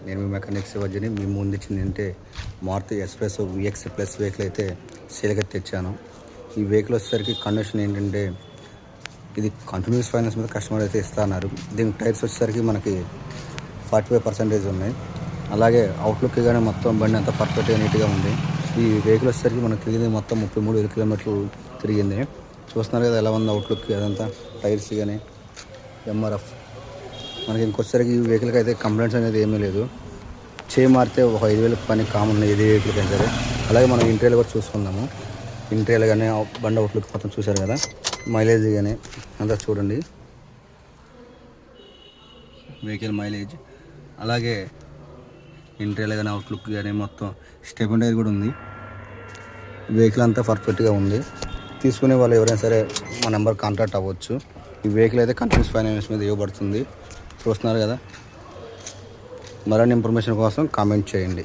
నేను మీ మెకానిక్ శివాజీని. మీ ముందు ఇచ్చింది Maruti express VX plus vehicle అయితే సేల్గా తెచ్చాను. ఈ వెహికల్ వచ్చేసరికి కండిషన్ ఏంటంటే ఇది కంటిన్యూస్ ఫైనాన్స్ మీద కస్టమర్ అయితే ఇస్తున్నారు. దీనికి టైర్స్ వచ్చేసరికి మనకి 45% ఉన్నాయి. అలాగే అవుట్లుక్ కానీ మొత్తం బండి అంతా పర్ఫెక్ట్గా నీట్గా ఉంది. ఈ వెహికల్ వచ్చేసరికి మనకు తిరిగింది మొత్తం 33,000 కిలోమీటర్లు తిరిగింది. చూస్తున్నారు కదా ఎలా ఉంది అవుట్లుక్, అదంతా టైర్స్ కానీ ఎంఆర్ఎఫ్. మనకి ఇంకొచ్చేసరికి ఈ వెహికల్కి అయితే కంప్లైంట్స్ అనేది ఏమీ లేదు. మారితే ఒక 5,000 పని కామన్ ఏది వెహికల్కి అయినా సరే. అలాగే మనం ఇంటీరియర్ కూడా చూసుకుందాము. ఇంటీరియర్ కానీ బండి అవుట్లుక్ మొత్తం చూశారు కదా, మైలేజ్ కానీ అంతా చూడండి, వెహికల్ మైలేజ్. అలాగే ఇంటీరియర్ కానీ అవుట్లుక్ కానీ మొత్తం స్టెప్ టైర్ కూడా ఉంది. వెహికల్ అంతా పర్ఫెక్ట్గా ఉంది. తీసుకునే వాళ్ళు ఎవరైనా సరే మా నెంబర్ కాంటాక్ట్ అవ్వచ్చు. ఈ వెహికల్ అయితే కంటిన్యూస్ ఫైనాన్స్ మీద ఇవ్వబడుతుంది. చూస్తున్నారు కదా. మరిన్ని ఇన్ఫర్మేషన్ కోసం కామెంట్ చేయండి.